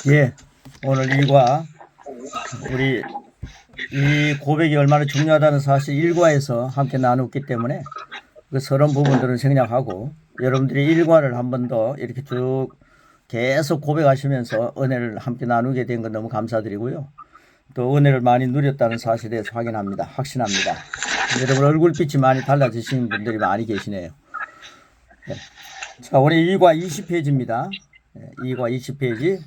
예, 오늘 일과 우리 이 고백이 얼마나 중요하다는 사실 일과에서 함께 나눴기 때문에 그 서론 부분들은 생략하고 여러분들이 일과를 한 번 더 이렇게 쭉 계속 고백하시면서 은혜를 함께 나누게 된 건 너무 감사드리고요. 또 은혜를 많이 누렸다는 사실에 대해서 확인합니다. 확신합니다. 여러분 얼굴빛이 많이 달라지시는 분들이 많이 계시네요. 네. 자, 우리 2과 20페이지입니다. 2과 20페이지.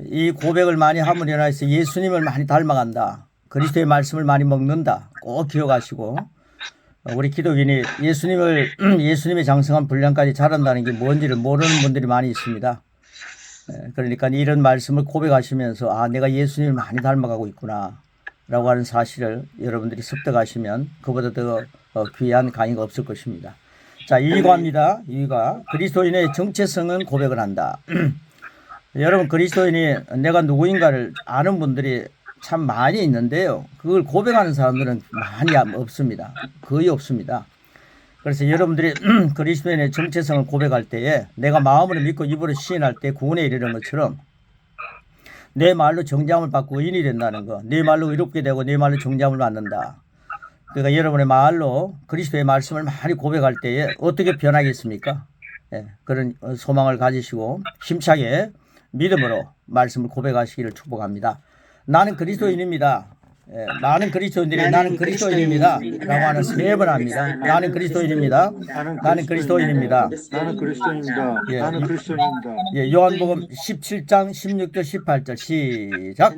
이 고백을 많이 함으로 인해서 예수님을 많이 닮아간다. 그리스도의 말씀을 많이 먹는다. 꼭 기억하시고 우리 기독인이 예수님의 장성한 분량까지 자란다는 게 뭔지를 모르는 분들이 많이 있습니다. 그러니까 이런 말씀을 고백하시면서 아, 내가 예수님을 많이 닮아가고 있구나 라고 하는 사실을 여러분들이 습득하시면 그보다 더 귀한 강의가 없을 것입니다. 자, 2과입니다. 2과 그리스도인의 정체성은 고백을 한다. 여러분 그리스도인이 내가 누구인가를 아는 분들이 참 많이 있는데요. 그걸 고백하는 사람들은 많이 없습니다. 거의 없습니다. 그래서 여러분들이 그리스도인의 정체성을 고백할 때에 내가 마음으로 믿고 입으로 시인할 때 구원에 이르는 것처럼 내 말로 정죄함을 받고 의인이 된다는 거, 내 말로 의롭게 되고 내 말로 정죄함을 받는다. 그러니까 여러분의 말로 그리스도의 말씀을 많이 고백할 때에 어떻게 변하겠습니까? 그런 소망을 가지시고 힘차게 믿음으로 말씀을 고백하시기를 축복합니다. 나는 그리스도인입니다. 나는 그리스도인들이 나는 그리스도인입니다 라고 하는 3번 합니다. 나는 그리스도인입니다. 나는 그리스도인입니다. 나는 그리스도인입니다. 예, 나는 그리스도인입니다. 예, 요한복음 17장 16절 18절 시작.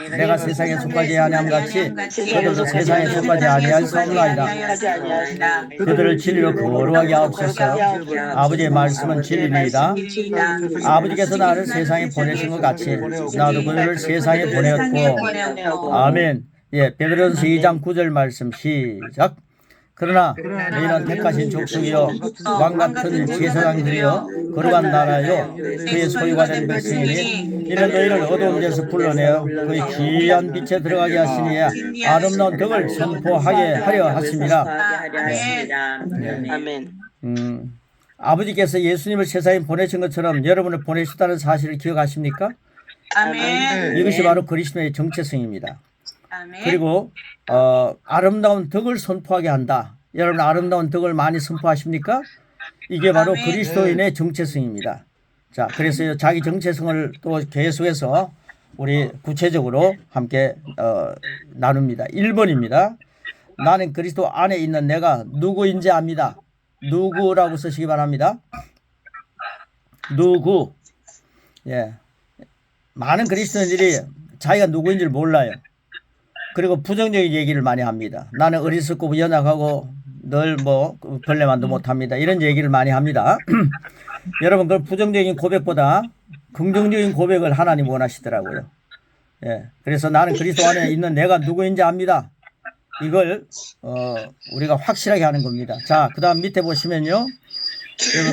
내가 세상에 속하지 아니함 같이 그들도 세상에 속하지 아니할 사람이다. 그들을 진리로 거룩하게 하옵소서. 아버지의 말씀은 진리입니다. 아버지께서 나를 세상에 보내신 것 같이 나도 그들을 세상에 보내었고. 아멘. 예, 베드로전서 2장 9절 말씀 시작. 그러나 너희는 택하신 족속이요 왕같은 제사장들이요 거룩한 나라요 그의 소유가 된 백성이니 이는 너희를 어두운 데서 불러내어 그의 귀한 빛에 들어가게 하시니 아름다운 덕을 선포하게 하려 하십니다. 아버지께서 예수님을 세상에 보내신 것처럼 여러분을 보내셨다는 사실을 기억하십니까? 아멘. 이것이 바로 그리스도의 정체성입니다. 그리고 아름다운 덕을 선포하게 한다. 여러분 아름다운 덕을 많이 선포하십니까? 이게 바로 그리스도인의 정체성입니다. 자, 그래서 자기 정체성을 또 계속해서 우리 구체적으로 함께 나눕니다. 1번입니다. 나는 그리스도 안에 있는 내가 누구인지 압니다. 누구라고 쓰시기 바랍니다. 누구. 예. 많은 그리스도인들이 자기가 누구인지를 몰라요. 그리고 부정적인 얘기를 많이 합니다. 나는 어리석고 연약하고 늘 벌레만도 못합니다. 이런 얘기를 많이 합니다. 여러분 그 부정적인 고백보다 긍정적인 고백을 하나님 원하시더라고요. 예, 그래서 나는 그리스도 안에 있는 내가 누구인지 압니다. 이걸 우리가 확실하게 하는 겁니다. 자, 그 다음 밑에 보시면요.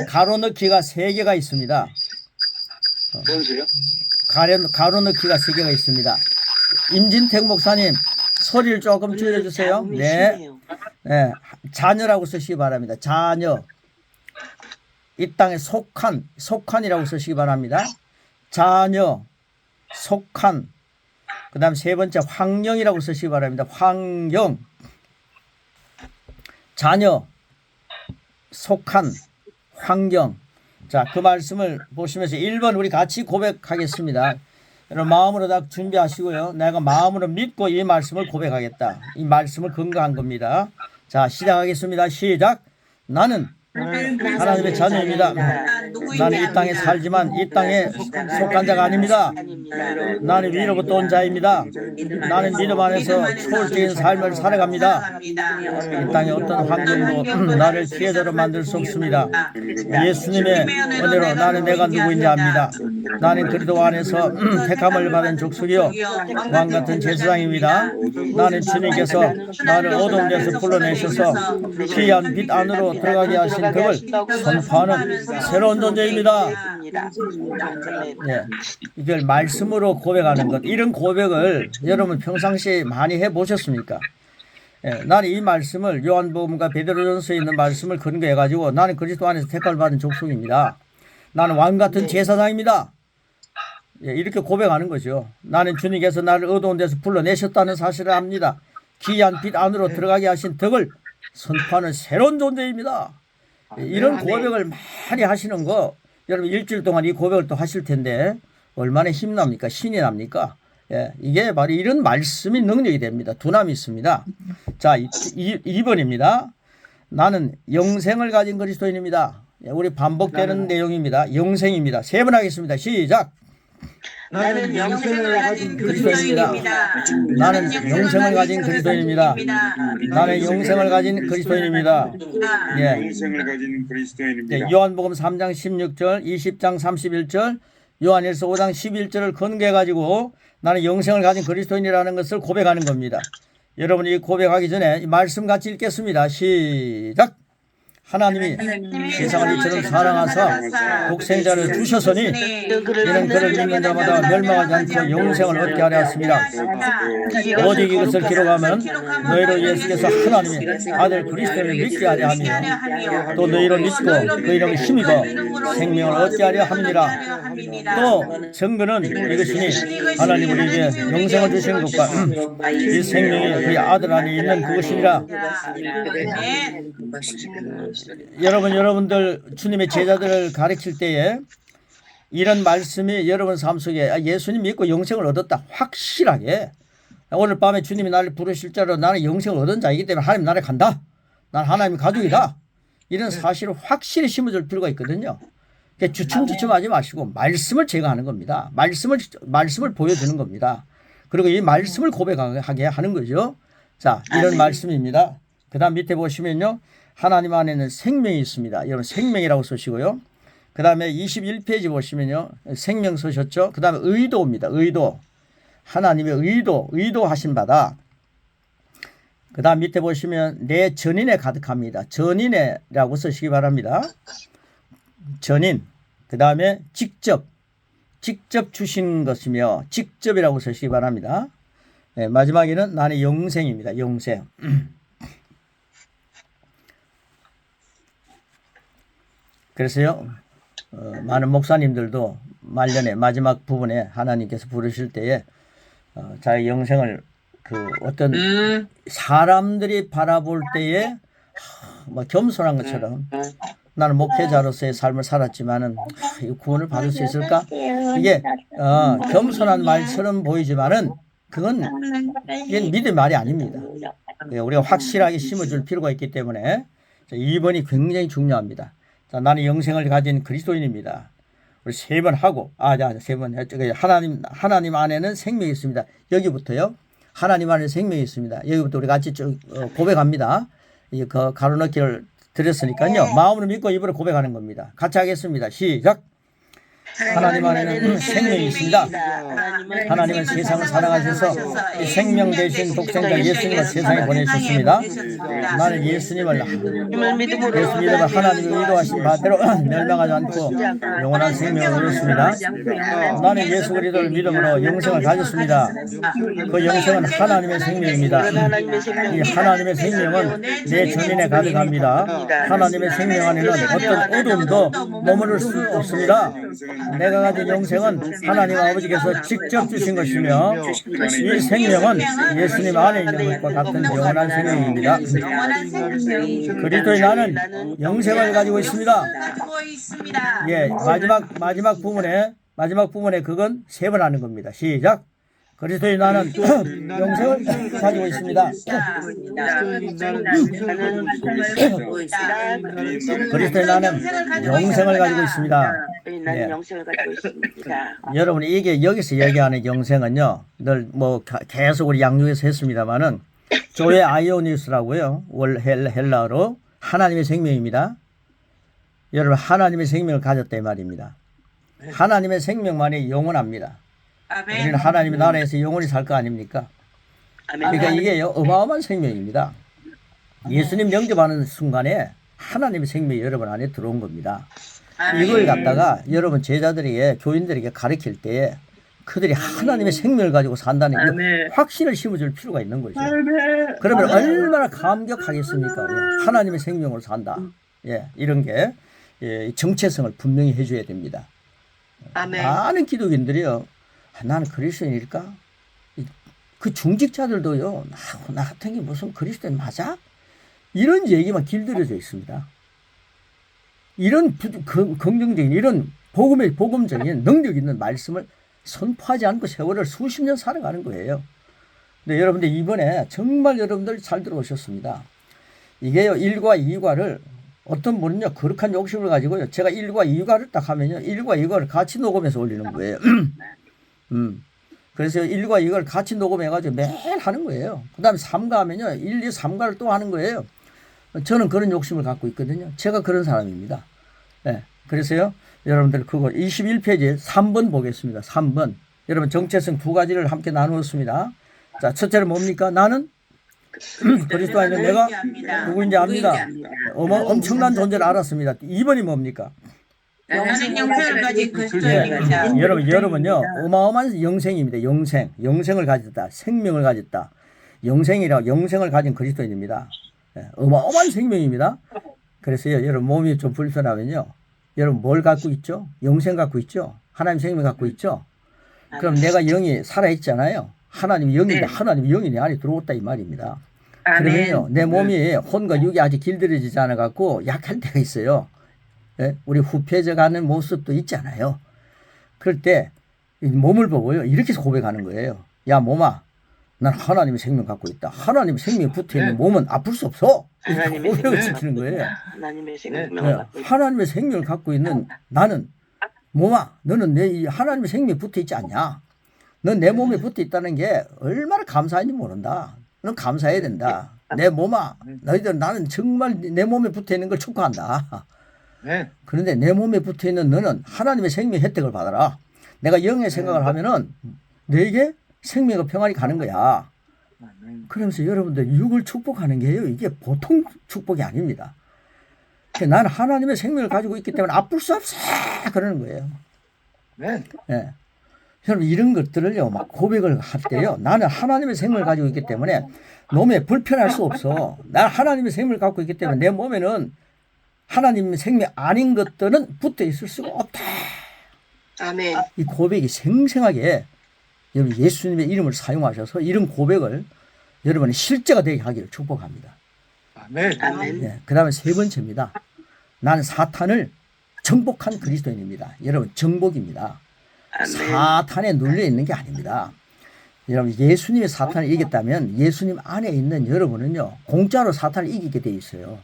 가로넣기가 3개가 있습니다. 뭔데요? 가로넣기가 3개가 있습니다. 임진택 목사님 소리를 조금 줄여주세요. 네. 네. 자녀라고 쓰시기 바랍니다. 자녀. 이 땅에 속한이라고 쓰시기 바랍니다. 자녀, 속한. 그 다음 3번째 황령이라고 쓰시기 바랍니다. 황령. 자녀, 속한, 황경. 자, 그 말씀을 보시면서 1번 우리 같이 고백하겠습니다. 여러분 마음으로 다 준비하시고요. 내가 마음으로 믿고 이 말씀을 고백하겠다. 이 말씀을 근거한 겁니다. 자, 시작하겠습니다. 시작. 나는 하나님의 자녀입니다. 나는 이 땅에 살지만 이 땅에 속한 자가 아닙니다. 나는 위로부터 온 자입니다. 나는 믿음 안에서 초월적인 삶을 살아갑니다. 이 땅의 어떤 환경도 나를 피해자로 만들 수 없습니다. 예수님의 은혜로 나는 내가 누구인지 압니다. 나는 그리스도 안에서 택함을 받은 족속이요 왕같은 제사장입니다. 나는 주님께서 나를 어두운 데서 불러내셔서 귀한 빛 안으로 들어가게 하신 그걸 선포하는 새로운 존재입니다. 예, 이걸 말씀으로 고백하는 것, 이런 고백을 여러분 평상시에 많이 해보셨습니까? 예, 나는 이 말씀을 요한복음과 베드로전서에 있는 말씀을 근거해 가지고 나는 그리스도 안에서 택함을 받은 족속입니다. 나는 왕같은 제사장입니다. 예, 이렇게 고백하는 거죠. 나는 주님께서 나를 어두운 데서 불러내셨다는 사실을 압니다. 귀한 빛 안으로 들어가게 하신 덕을 선포하는 새로운 존재입니다. 예, 이런 고백을 많이 하시는 거 여러분 일주일 동안 이 고백을 또 하실 텐데 얼마나 힘납니까? 신이 납니까? 예, 이게 바로 이런 말씀이 능력이 됩니다. 두남이 있습니다. 자, 2번입니다. 나는 영생을 가진 그리스도인입니다. 예, 우리 반복되는 내용입니다. 영생입니다. 세 번 하겠습니다. 시작. 나는 영생을 가진 그리스도인입니다. 나는 영생을 가진 그리스도인입니다. 나는 영생을 가진 그리스도인입니다. 예. 영생을 가진 그리스도인입니다. 예, 요한복음 3장 16절, 20장 31절, 요한일서 5장 11절을 근거해 가지고 나는 영생을 가진 그리스도인이라는 것을 고백하는 겁니다. 여러분이 고백하기 전에 이 말씀 같이 읽겠습니다. 시작. 하나님이 세상을 이처럼 사랑하사 독생자를 주셨으니 이는 그를 믿는 자마다 멸망하지 않고 영생을 얻게 하려 하였습니다. 오직 이것을 기록하면 너희로 예수께서 하나님의 아들 그리스도를 믿게 하려 하며 또 너희로 믿고 그 이름을 힘입어 생명을 얻게 하려 함이니라. 또 증거는 이것이니 하나님 우리에게 영생을 주시는 것과 이 생명이 그의 아들 안에 있는 그것이니라. 여러분들 주님의 제자들을 가르칠 때에 이런 말씀이 여러분 삶 속에 예수님 믿고 영생을 얻었다 확실하게 오늘 밤에 주님이 나를 부르실 자로 나는 영생을 얻은 자이기 때문에 하나님 나라에 간다. 난 하나님의 가족이다. 이런 사실을 확실히 심어줄 필요가 있거든요. 그러니까 주춤주춤하지 마시고 말씀을 제거하는 겁니다. 말씀을 보여주는 겁니다. 그리고 이 말씀을 고백하게 하는 거죠. 자, 이런 말씀입니다. 그 다음 밑에 보시면요. 하나님 안에는 생명이 있습니다. 여러분 생명이라고 쓰시고요. 그 다음에 21페이지 보시면요. 생명 쓰셨죠. 그 다음에 의도입니다. 의도. 하나님의 의도하신 바다. 그 다음 밑에 보시면 내 전인에 가득합니다. 전인에라고 쓰시기 바랍니다. 전인. 그 다음에 직접 주신 것이며 직접이라고 쓰시기 바랍니다. 네, 마지막에는 나는 영생입니다. 영생. 그래서요, 많은 목사님들도 말년에 마지막 부분에 하나님께서 부르실 때에 자기 영생을 그 어떤 사람들이 바라볼 때에 뭐 겸손한 것처럼 나는 목회자로서의 삶을 살았지만은 이 구원을 받을 수 있을까? 이게 겸손한 말처럼 보이지만은 그건 이게 믿음의 말이 아닙니다. 우리가 확실하게 심어줄 필요가 있기 때문에 2번이 굉장히 중요합니다. 자, 나는 영생을 가진 그리스도인입니다. 우리 세 번 하고, 세 번, 하나님 안에는 생명이 있습니다. 여기부터요. 하나님 안에 생명이 있습니다. 여기부터 우리 같이 고백합니다. 그 가로넣기를 드렸으니까요. 마음으로 믿고 입으로 고백하는 겁니다. 같이 하겠습니다. 시작. 하나님 안에는 생명이 있습니다. 하나님은 세상을 사랑하셔서 생명 대신 독생자 예수님을 세상에 보내셨습니다. 나는 예수님을 하나님의 의도하신 바대로 멸망하지 않고 영원한 생명을 얻었습니다. 나는 예수 그리스도를 믿음으로 영생을 가졌습니다. 그 영생은 하나님의 생명입니다. 이 하나님의 생명은 내 전인에 가득합니다. 하나님의 생명 안에는 어떤 어둠도 머무를 수 없습니다. 내가 가진 영생은 하나님 아버지께서 직접 주신 것이며 이 생명은 예수님 안에 있는 것과 같은 영원한 생명입니다. 그리스도의 나는 영생을 가지고 있습니다. 예, 마지막 부분에 그건 세 번 하는 겁니다. 시작. 그리스도의 나는 영생을 가지고 있습니다. 그리스도의 나는 영생을 가지고 있습니다. 네. 여러분 이게 여기서 얘기하는 영생은요, 늘 뭐 계속 우리 양육에서 했습니다만은 조에 아이오니우스라고요, 헬라어로 하나님의 생명입니다. 여러분 하나님의 생명을 가졌다 이 말입니다. 하나님의 생명만이 영원합니다. 우리는 하나님의 나라에서 영원히 살 거 아닙니까? 그러니까 이게 어마어마한 생명입니다. 예수님 영접하는 순간에 하나님의 생명이 여러분 안에 들어온 겁니다. 이걸 갖다가 여러분 제자들에게 교인들에게 가르칠 때 그들이 하나님의 생명을 가지고 산다는 확신을 심어줄 필요가 있는 거죠. 그러면 얼마나 감격하겠습니까? 예, 하나님의 생명으로 산다. 예, 이런 게 정체성을 분명히 해줘야 됩니다. 아멘. 많은 기독인들이요. 나는 그리스도인일까? 그 중직자들도요. 나 같은 게 무슨 그리스도인 맞아? 이런 얘기만 길들여져 있습니다. 이런 긍정적인 이런 복음적인 능력 있는 말씀을 선포하지 않고 세월을 수십 년 살아가는 거예요. 근데 여러분들 이번에 정말 여러분들 잘 들어오셨습니다. 이게요 1과 2과를 어떤 분은요 거룩한 욕심을 가지고요 제가 1과 2과를 딱 하면요 1과 2과를 같이 녹음해서 올리는 거예요. 그래서 1과 2과를 같이 녹음해가지고 매일 하는 거예요. 그 다음에 3과 하면요 1, 2, 3과를 또 하는 거예요. 저는 그런 욕심을 갖고 있거든요. 제가 그런 사람입니다. 네. 그래서요 여러분들 그거 21페이지 3번 보겠습니다. 3번 여러분 정체성 두 가지를 함께 나누었습니다. 자 첫째는 뭡니까? 나는 그리스도 안에 내가 누구인지 압니다. 엄청난 존재를 알았습니다. 2번이 뭡니까? 영생 영생을 가진 그리스도인입니다. 여러분요 어마어마한 영생입니다. 영생을 가졌다. 생명을 가졌다. 영생을 가진 그리스도인입니다. 어마어마한 생명입니다. 그래서요 여러분 몸이 좀 불편하면요 여러분 뭘 갖고 있죠? 영생 갖고 있죠? 하나님 생명 갖고 있죠? 그럼 내가 영이 살아있잖아요. 하나님이 영인데 하나님이 영이 내 안에 들어왔다 이 말입니다. 그러면요 내 몸이 혼과 육이 아직 길들여지지 않아 갖고 약할 때가 있어요. 예? 우리 후패져 가는 모습도 있잖아요. 그럴 때 몸을 보고요 이렇게 고백하는 거예요. 야 몸아 난 하나님의 생명 갖고 있다. 하나님의 생명이 붙어있는 몸은 아플 수 없어. 고백을 지키는 거예요. 하나님의 생명을 갖고 있는 나는 몸아 너는 내 하나님의 생명이 붙어있지 않냐. 넌 내 몸에 붙어있다는 게 얼마나 감사한지 모른다. 넌 감사해야 된다. 내 몸아 너희들 나는 정말 내 몸에 붙어있는 걸 축하한다. 그런데 내 몸에 붙어있는 너는 하나님의 생명 혜택을 받아라. 내가 영의 생각을 하면은 너에게 생명과 평안이 가는 거야. 그러면서 여러분들 육을 축복하는 게요 이게 보통 축복이 아닙니다. 나는 하나님의 생명을 가지고 있기 때문에 아플 수 없어 그러는 거예요. 예. 여러분 이런 것들을요 막 고백을 할 때요 나는 하나님의 생명을 가지고 있기 때문에 몸에 불편할 수 없어. 난 하나님의 생명을 갖고 있기 때문에 내 몸에는 하나님의 생명 아닌 것들은 붙어 있을 수가 없다. 아멘. 이 고백이 생생하게 여러분 예수님의 이름을 사용하셔서 이런 고백을 여러분의 실제가 되게 하기를 축복합니다. 아멘. 네, 그 다음에 세 번째입니다. 나는 사탄을 정복한 그리스도인입니다. 여러분 정복입니다. 사탄에 눌려 있는 게 아닙니다. 여러분 예수님이 사탄을 이겼다면 예수님 안에 있는 여러분은요 공짜로 사탄을 이기게 돼 있어요.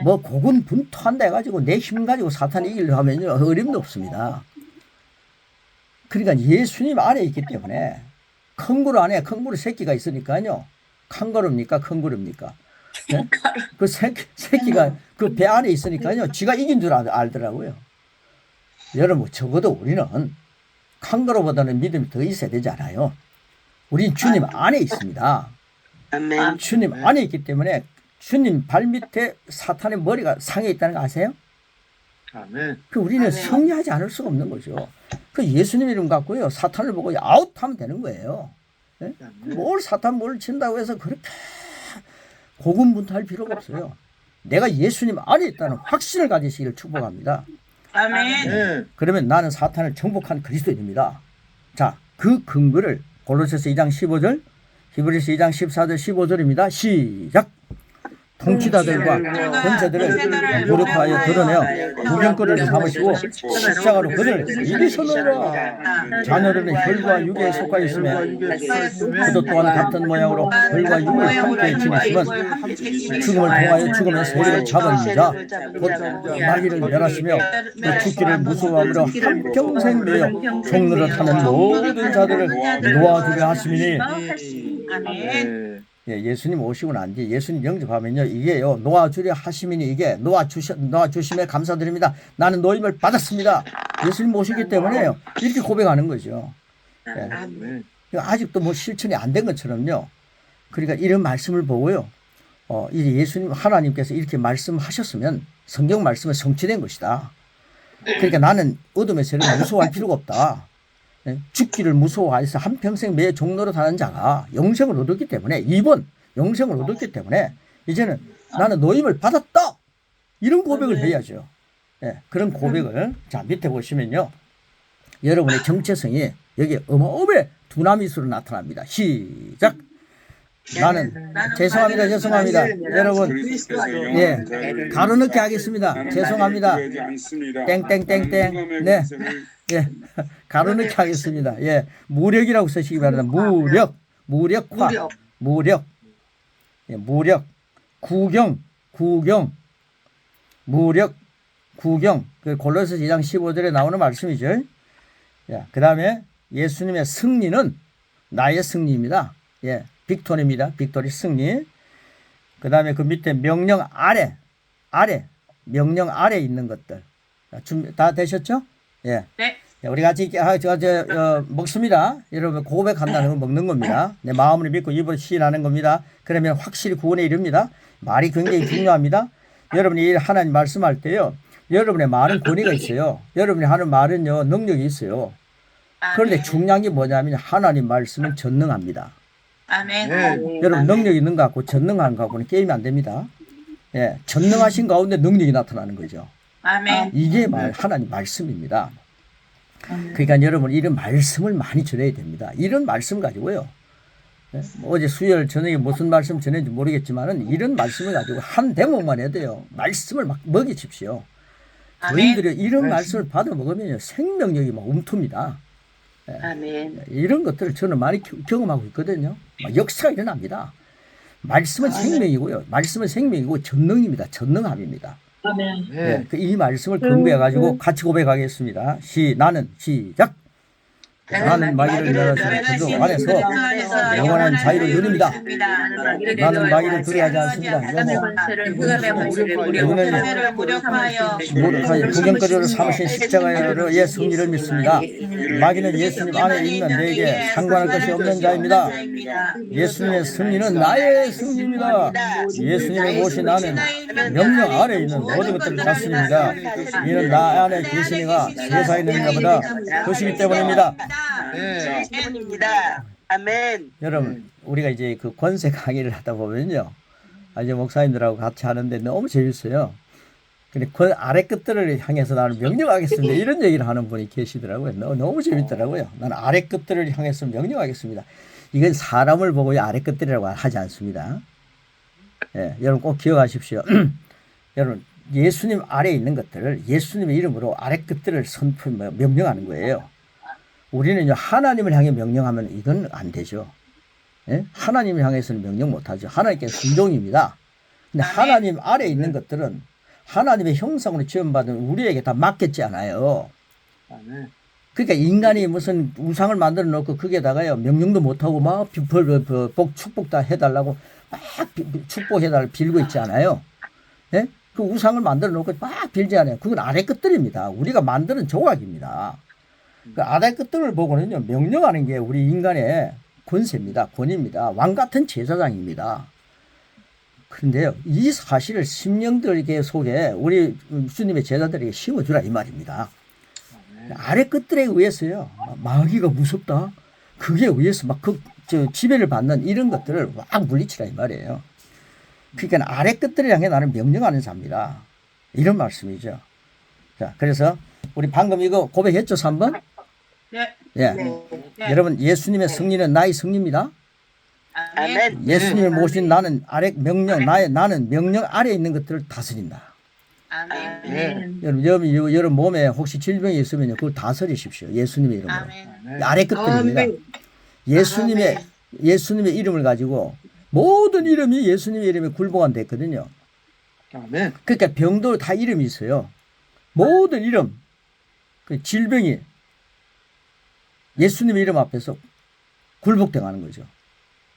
뭐 고군분투한다 해가지고 내 힘 가지고 사탄을 이기려고 하면요 어림도 없습니다. 그러니까 예수님 안에 있기 때문에 캥거루 안에 캥거루 새끼가 있으니까요. 캥거루입니까? 캥거루입니까? 네? 그 새끼가 그 배 안에 있으니까요. 쥐가 이긴 줄 알더라고요. 여러분 적어도 우리는 캥거루보다는 믿음이 더 있어야 되지 않아요? 우린 주님 안에 있습니다. 아멘. 주님 안에 있기 때문에 주님 발밑에 사탄의 머리가 상해 있다는 거 아세요? 그 우리는 승리하지 않을 수가 없는 거죠. 그 예수님 이름 갖고요 사탄을 보고 아웃하면 되는 거예요. 네? 뭘 사탄 뭘 친다고 해서 그렇게 고군분투할 필요가 없어요. 내가 예수님 안에 있다는 확신을 가지시기를 축복합니다. 아멘. 그러면 나는 사탄을 정복한 그리스도인입니다. 자, 그 근거를 골로새서 2장 15절, 히브리서 2장 14절 15절입니다. 시작. 통치자들과 권세들을 무력하여 드러내어 구경거리를 삼으시고 십자가로 그들을 이기셨노라. 자녀들은 혈과 육에 속하여 있으며 그도 또한 같은 모양으로 혈과 육을 함께 지니시면 죽음을 통하여 죽음의 세계를 잡은 자 곧 마귀를 멸하시며 그 죽기를 무서워함으로 한평생 매여 종노릇하는 모든 자들을 놓아주려 하심이니. 아멘. 예, 예수님 오시고 난 뒤 예수님 영접하면요 이게요 놓아주려 하시미니 이게 놓아주심에 감사드립니다. 나는 노임을 받았습니다. 예수님 오시기 때문에요 이렇게 고백하는 거죠. 예. 아직도 뭐 실천이 안 된 것처럼요. 그러니까 이런 말씀을 보고요 이제 예수님 하나님께서 이렇게 말씀하셨으면 성경 말씀은 성취된 것이다. 그러니까 나는 어둠의 세력을 무서워할 필요가 없다. 죽기를 무서워해서 한평생 매 종로로 사는 자가 영생을 얻었기 때문에 2번 영생을 얻었기 때문에 이제는 나는 노임을 받았다 이런 고백을 해야죠. 예, 그런 고백을 자 밑에 보시면요 여러분의 정체성이 여기 어마어마해 두나미수로 나타납니다. 시작. 나는 죄송합니다. 여러분 예, 가로넣기 하겠습니다. 죄송합니다. 땡땡땡땡. 네, 예, 가로넣기 하겠습니다. 예, 무력이라고 쓰시기 바랍니다. 무력화, 무력, 예, 무력, 구경, 무력, 구경. 그 골로새 2장 15절에 나오는 말씀이죠. 예, 그 다음에 예수님의 승리는 나의 승리입니다. 예, 빅토리입니다. 빅토리 승리. 그 다음에 그 밑에 명령 아래, 명령 아래 있는 것들. 준비 다 되셨죠? 예. 네. 우리 같이 먹습니다. 여러분 고백한다는 건 먹는 겁니다. 내 마음을 믿고 입으로 시인하는 겁니다. 그러면 확실히 구원에 이릅니다. 말이 굉장히 중요합니다. 여러분이 하나님 말씀할 때요. 여러분의 말은 권위가 있어요. 여러분이 하는 말은요 능력이 있어요. 그런데 중요한 게 뭐냐면 하나님 말씀은 전능합니다. 아멘. 여러분 능력 있는 것 같고 전능한 것 갖고는 게임이 안 됩니다. 예, 전능하신 가운데 능력이 나타나는 거죠. 아멘. 이게 하나님 말씀입니다. 그러니까 여러분 이런 말씀을 많이 전해야 됩니다. 이런 말씀 가지고요. 예, 어제 수요일 저녁에 무슨 말씀 전했는지 모르겠지만은 이런 말씀을 가지고 한 대목만 해도요. 말씀을 막 먹이십시오. 저희들이 이런 말씀을 받아 먹으면 생명력이 막 움툽니다. 예, 아멘. 이런 것들을 저는 많이 경험하고 있거든요. 막 역사가 일어납니다. 말씀은 생명이고요. 말씀은 생명이고 전능입니다. 전능함입니다. 아멘. 예, 이 말씀을 근거해 가지고 같이 고백하겠습니다. 나는 시작. 나는 마귀를 멸하시는 그도 안에서 영원한 자유를 누립니다. 나는 마귀를 두려워하지 않습니다. 여호와를 무력하여 구경거리로 삼으신 십자가의 승리를 믿습니다. 마귀는 예수님 안에 있는 내게 상관할 것이 없는 자입니다. 예수님의 승리는 나의 승리입니다. 예수님을 모신 나는 명령 아래에 있는 모든 것들을 다스립니다. 이는 나 안에 계시니가 세상에 있는 자보다 크시기 때문입니다. 때문입니다. 아멘. 여러분 우리가 이제 그 권세 강의를 하다 보면요, 이제 목사님들하고 같이 하는데 너무 재밌어요. 근데 그 아래 끝들을 향해서 나는 명령하겠습니다. 이런 얘기를 하는 분이 계시더라고요. 너무 재밌더라고요. 나는 아래 끝들을 향해서 명령하겠습니다. 이건 사람을 보고 아래 끝들이라고 하지 않습니다. 예, 여러분 꼭 기억하십시오. 여러분 예수님 아래에 있는 것들을 예수님의 이름으로 아래 끝들을 명령하는 거예요. 우리는요 하나님을 향해 명령하면 이건 안 되죠. 예? 하나님을 향해서는 명령 못하죠. 하나님께 순종입니다. 근데 하나님 아래에 있는 것들은 하나님의 형상으로 지음받은 우리에게 다 맡겼지 않아요. 그러니까 인간이 무슨 우상을 만들어 놓고 거기에다가요 명령도 못하고 막 축복 다 해달라고 막 축복해달라고 빌고 있지 않아요. 예? 그 우상을 만들어 놓고 막 빌지 않아요. 그건 아래 것들입니다. 우리가 만드는 조각입니다. 그 아래 것들을 보고는요 명령하는 게 우리 인간의 권세입니다. 권위입니다. 왕 같은 제사장입니다. 그런데요 이 사실을 심령들에게 속에 우리 주님의 제자들에게 심어주라 이 말입니다. 아래 것들에 의해서요 마귀가 무섭다. 그게 의해서 막 지배를 받는 이런 것들을 막 물리치라 이 말이에요. 그러니까 아래 것들을 향해 나는 명령하는 자입니다. 이런 말씀이죠. 자, 그래서 우리 방금 이거 고백했죠 3번? 네. 예. 네. 여러분 예수님의 승리는 나의 승리입니다. 아멘. 예수님을 모신 나는 나는 명령 아래에 있는 것들을 다스린다. 아멘. 여러분 몸에 혹시 질병이 있으면 그걸 다스리십시오. 예수님의 이름으로. 아멘. 아래 것들입니다. 예수님의 이름을 가지고 모든 이름이 예수님의 이름에 굴복한댔거든요. 그러니까 병도 다 이름이 있어요. 모든 이름, 그 질병이 예수님의 이름 앞에서 굴복당하는 거죠.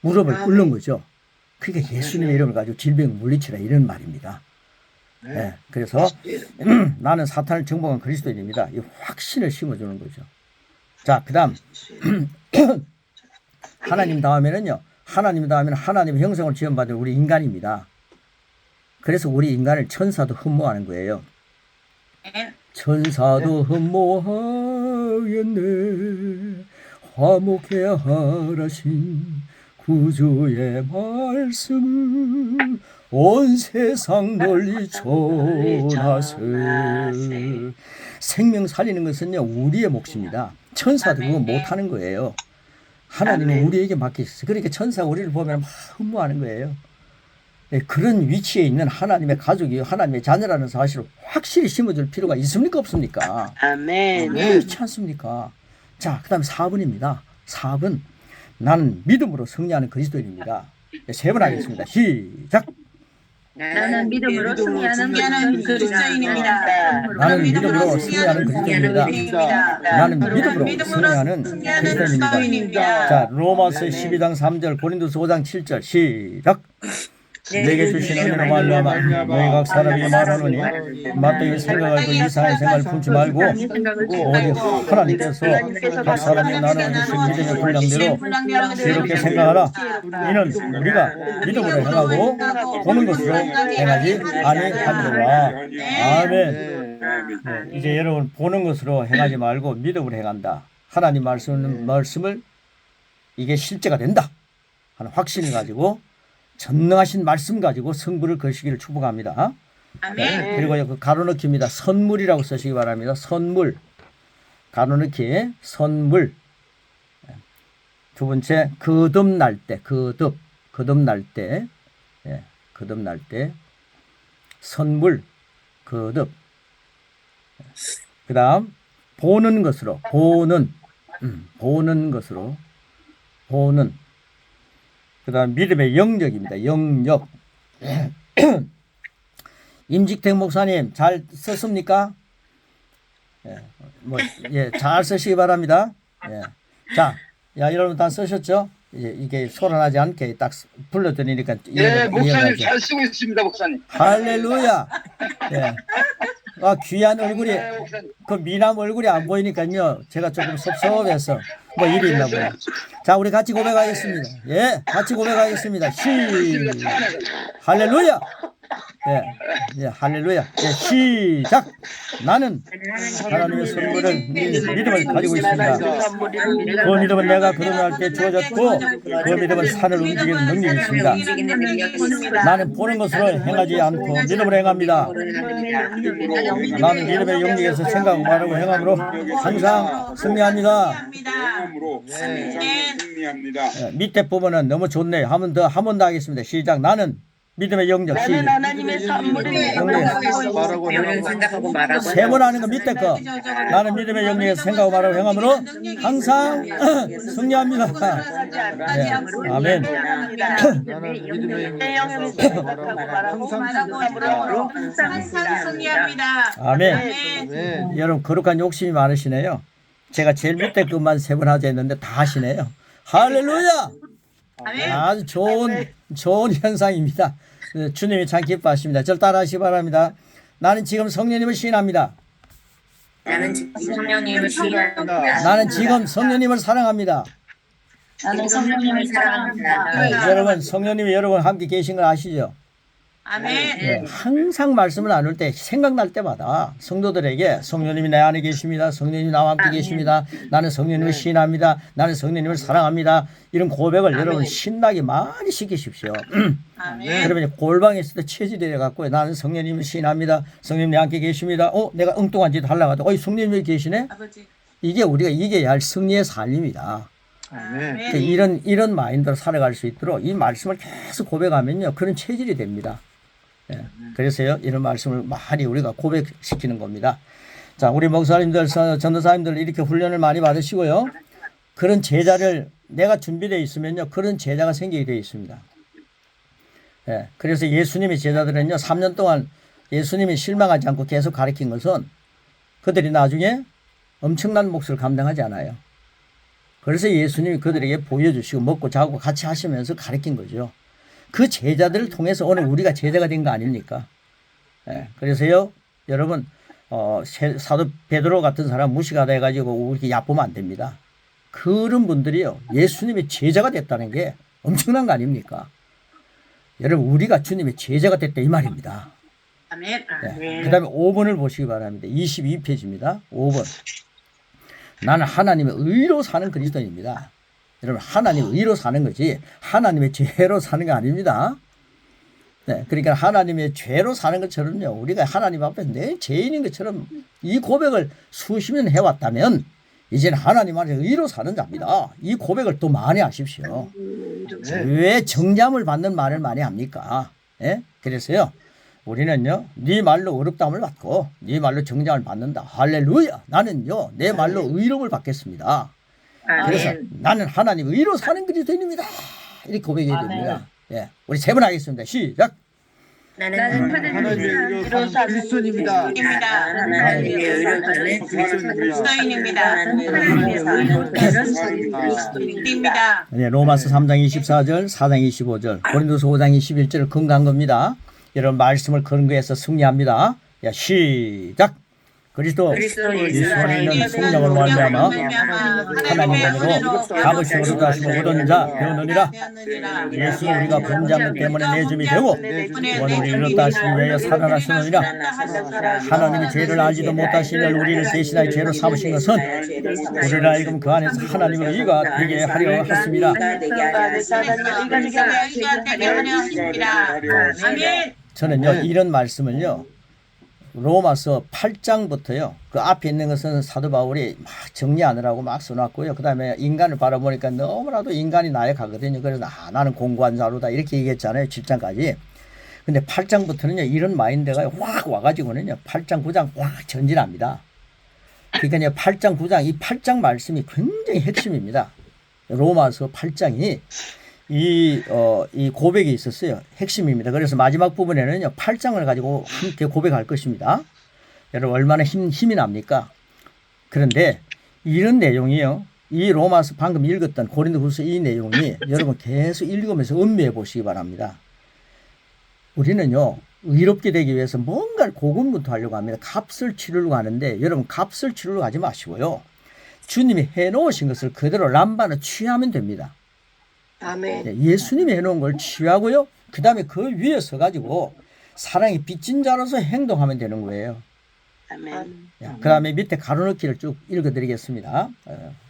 무릎을 꿇는 거죠. 그게 예수님의 이름을 가지고 질병을 물리치라 이런 말입니다. 네, 그래서 나는 사탄을 정복한 그리스도인입니다. 이 확신을 심어주는 거죠. 자, 그 다음 하나님 다음에는 하나님의 형상을 지음받은 우리 인간입니다. 그래서 우리 인간을 천사도 흠모하는 거예요. 천사도 흠모하겠네 화목해 하라신 구주의 말씀을 온 세상 널리 전하세. 생명 살리는 것은요 우리의 몫입니다. 천사도 그거 못하는 거예요. 하나님은 우리에게 맡기셨어요. 그러니까 천사가 우리를 보면 막 흠모하는 거예요. 예, 그런 위치에 있는 하나님의 가족이 하나님의 자녀라는 사실을 확실히 심어줄 필요가 있습니까 없습니까? 아멘. 그렇지 않습니까? 자, 그 다음에 4번입니다. 4번. 나는 믿음으로 승리하는 그리스도인입니다. 세 번 하겠습니다. 시작. 나는 믿음으로 승리하는 그리스도인입니다. 나는 믿음으로 승리하는 그리스도인입니다. 나는 믿음으로 승리하는 그리스도인입니다. 자, 로마서 12장 3절, 고린도서 5장 7절 시작. 내게 주신 은혜로 말미암아 너희 각 사람이 말하노니 마땅히 생각할 그 이상의 생각을 품지 말고 오직 하나님께서 각 사람이 나누어 주신 믿음의 분량대로 지혜롭게 생각하라. 이는 우리가 믿음으로 행하고 보는 것으로 행하지 아니하노라. 아멘. 네, 이제 여러분 보는 것으로 행하지 말고 믿음으로 행한다. 하나님 말씀을 이게 실제가 된다 하는 확신을 가지고 전능하신 말씀 가지고 승부를 거시기를 축복합니다. 아멘. 그리고 그 가로넣기입니다. 선물이라고 쓰시기 바랍니다. 선물. 가로넣기 선물. 두 번째 거듭날 때 거듭날 때 거듭날 때 선물 거듭. 그다음 보는 것으로 보는 것으로 보는. 그 다음 믿음의 영역입니다. 영역. 임직택 목사님 잘 썼습니까? 잘 쓰시기 바랍니다. 자, 여러분 다 쓰셨죠? 이게 소란하지 않게 딱 불러드리니까. 목사님 잘 쓰고 있습니다, 목사님. 할렐루야. 귀한 얼굴이, 그 미남 얼굴이 안 보이니까요. 제가 조금 섭섭해서 뭐 일이 있나 보요. 자, 우리 같이 고백하겠습니다. 같이 고백하겠습니다. 할렐루야. 할렐루야. 시작. 나는 하나님의 선물을 믿음을 가지고 있습니다. 그 믿음은 내가 거듭날 때 주어졌고 그 믿음은 산을 움직이는 능력이 있습니다. 나는 보는 것으로 행하지 않고 믿음으로 행합니다. 나는 믿음의 영역에서 생각하고 말하고 행함으로 항상 승리합니다. 밑에 부분은 너무 좋네요. 한 번 더 하겠습니다. 시작. 나는 믿음의 영역. 나는 하나님의 선물을 생각하고 말하고 세 번 하는 거 밑에 거. 나는 믿음의 영역에서 생각하고 말하고 행함으로 항상 승리합니다. 아멘. 아멘. 여러분 거룩한 욕심이 많으시네요. 제가 제일 밑에 것만 세 번 하자 했는데 다 하시네요. 할렐루야. 아주 좋은 현상입니다. 주님이 참 기뻐하십니다. 저를 따라하시기 바랍니다. 나는 지금 성령님을 시인합니다. 나는 지금 성령님을 사랑합니다. 나는 지금 성령님을 사랑합니다. 나는 성령님을 사랑합니다. 여러분 성령님이 여러분 함께 계신 걸 아시죠? 아멘. 항상 말씀을 나눌 때 생각날 때마다 성도들에게 성령님이 내 안에 계십니다. 성령님이 나와 함께 계십니다. 나는 성령님을 시인합니다. 나는 성령님을 사랑합니다. 이런 고백을 여러분 신나게 많이 시키십시오. 그러면 골방에 있을 때 체질이 돼갖고 나는 성령님을 시인합니다. 성령님 내 함께 계십니다. 내가 엉뚱한 짓 하려고 하다 성령님이 계시네. 이게 우리가 이겨야 할 승리의 삶입니다. 아멘. 이런 마인드로 살아갈 수 있도록 이 말씀을 계속 고백하면요 그런 체질이 됩니다. 그래서요 이런 말씀을 많이 우리가 고백시키는 겁니다. 자, 우리 목사님들, 전도사님들 이렇게 훈련을 많이 받으시고요. 그런 제자를 내가 준비되어 있으면요 그런 제자가 생기게 되어 있습니다. 그래서 예수님의 제자들은요 3년 동안 예수님이 실망하지 않고 계속 가르친 것은 그들이 나중에 엄청난 몫을 감당하지 않아요. 그래서 예수님이 그들에게 보여주시고 먹고 자고 같이 하시면서 가르친 거죠. 그 제자들을 통해서 오늘 우리가 제자가 된 거 아닙니까? 그래서요 여러분 사도 베드로 같은 사람 무시하다 해가지고 이렇게 얕보면 안 됩니다. 그런 분들이요 예수님의 제자가 됐다는 게 엄청난 거 아닙니까? 여러분 우리가 주님의 제자가 됐다 이 말입니다. 아멘. 그 다음에 5번을 보시기 바랍니다. 22페이지입니다. 5번. 나는 하나님의 의로 사는 그리스도인입니다. 여러분 하나님 의로 사는 거지 하나님의 죄로 사는 게 아닙니다. 네, 그러니까 하나님의 죄로 사는 것처럼요. 우리가 하나님 앞에 내 죄인인 것처럼 이 고백을 수십 년 해왔다면 이제는 하나님 안에 의로 사는 자입니다. 이 고백을 또 많이 하십시오. 왜 정잠을 받는 말을 많이 합니까? 예? 그래서요. 우리는요. 네 말로 어렵다함을 받고 네 말로 정잠을 받는다. 할렐루야. 나는요. 내 말로 의로움을 받겠습니다. 그래서 아멘. 나는 하나님 의로 사는 그리스도인입니다. 이렇게 고백해야 됩니다. 예. 우리 세 번 하겠습니다. 시작. 나는 하나님의 의로 사는 그리스도인입니다. 하나님의 의로 사는 그리스도인입니다. 그리스도인입니다. 네, 로마서 3장 24절, 4장 25절, 고린도서 5장 21절을 근거한 겁니다. 여러분 말씀을 근거해서 승리합니다. 야, 시작. 그리스도 예수안에 있는 성령으로 말미암아 하나님의 은혜로 값없이 얻었다 하시고 얻은 자 되었느니라. 예수 우리가 범죄함 때문에 내줌이 되고 원으로 이뤘다 하시기 위하여 살아나시느니라. 하나님이 죄를 알지도 못하시는 우리를 대신하여 죄로 삼으신 것은 우리를 알금 그 안에서 하나님의 의가 되게 하려 하십니다. 저는요 이런 말씀을요 로마서 8장부터요 그 앞에 있는 것은 사도 바울이 막 정리하느라고 막 써놨고요. 그 다음에 인간을 바라보니까 너무나도 인간이 나약하거든요. 그래서 나는 공고한 자로다 이렇게 얘기했잖아요. 7장까지. 근데 8장부터는요 이런 마인드가 확 와가지고는요 8장 9장 확 전진합니다. 그러니까 8장 9장 이 8장 말씀이 굉장히 핵심입니다. 로마서 8장이 이 고백이 있었어요. 핵심입니다. 그래서 마지막 부분에는요, 8장을 가지고 함께 고백할 것입니다. 여러분, 얼마나 힘이 납니까? 그런데 이런 내용이요, 이 로마서 방금 읽었던 고린도후서 이 내용이 여러분 계속 읽으면서 음미해 보시기 바랍니다. 우리는요, 의롭게 되기 위해서 뭔가를 고군분투하려고 합니다. 값을 치르려고 하는데, 여러분, 값을 치르려고 하지 마시고요. 주님이 해놓으신 것을 그대로 람바는 취하면 됩니다. 아멘. 예수님이 해놓은 걸 취하고요. 그 다음에 그 위에 서가지고 사랑이 빚진 자로서 행동하면 되는 거예요. 아멘. 그 다음에 밑에 가로넣기를 쭉 읽어드리겠습니다.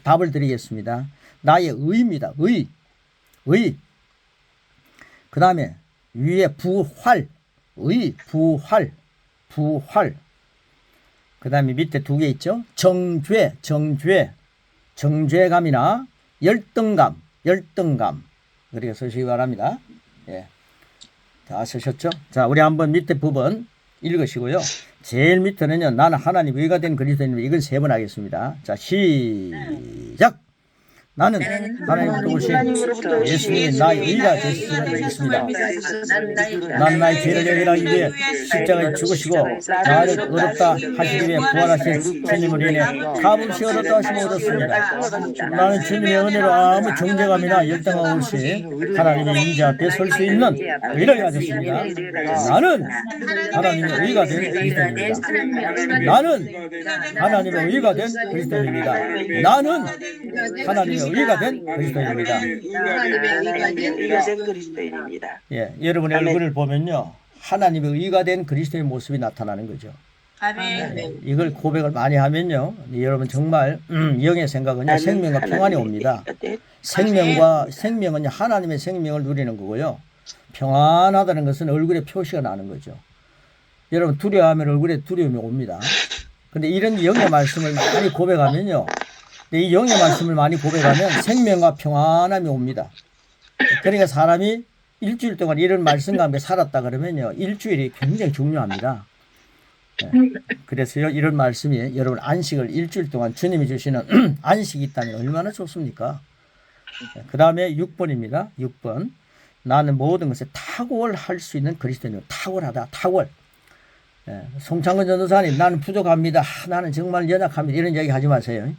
답을 드리겠습니다. 나의 의입니다. 의. 그 다음에 위에 부활. 부활. 그 다음에 밑에 두 개 있죠. 정죄감이나 열등감. 그렇게 쓰시기 바랍니다. 예. 다 쓰셨죠? 자, 우리 한번 밑에 부분 읽으시고요. 제일 밑에는요, 나는 하나님 의가 된 그리스도인입니다. 이건 세 번 하겠습니다. 자, 시작! 나는 하나님으로부터 오신 예수님이 나의 의가 되시기를 믿습니다. 나는 나의 죄를 해결하기 위해 십자가에 죽으시고 나를 얻었다 하시기 위해 부활하신 주님을 인해 값없이 얻었다 하심을 얻었습니다. 나는 주님의 은혜로 아무 정죄감이나 열등감 없이 하나님의 임재 앞에 설 수 있는 의를 가졌습니다. 나는 하나님의 의가 된 그리스도입니다. 나는 하나님의 의가 된 그리스도입니다. 나는 하나님의 의가 된 그리스도인입니다. 의가 된 그리스도인입니다. 예, 여러분의 얼굴을 보면요, 하나님의 의가 된 그리스도의 모습이 나타나는 거죠. 아멘. 예, 이걸 고백을 많이 하면요, 여러분 정말 영의 생각은요, 생명과 평안이 옵니다. 생명은요, 하나님의 생명을 누리는 거고요. 평안하다는 것은 얼굴에 표시가 나는 거죠. 여러분 두려워하면 얼굴에 두려움이 옵니다. 근데 이런 영의 말씀을 많이 고백하면요, 이 영의 말씀을 많이 고백하면 생명과 평안함이 옵니다. 그러니까 사람이 일주일 동안 이런 말씀과 함께 살았다 그러면요, 일주일이 굉장히 중요합니다. 그래서요, 이런 말씀이 여러분 안식을 일주일 동안 주님이 주시는 안식이 있다면 얼마나 좋습니까? 그 다음에 6번입니다. 6번. 나는 모든 것에 탁월할 수 있는 그리스도인이요. 탁월하다. 탁월. 송창근 전도사님, 나는 부족합니다. 나는 정말 연약합니다. 이런 얘기 하지 마세요.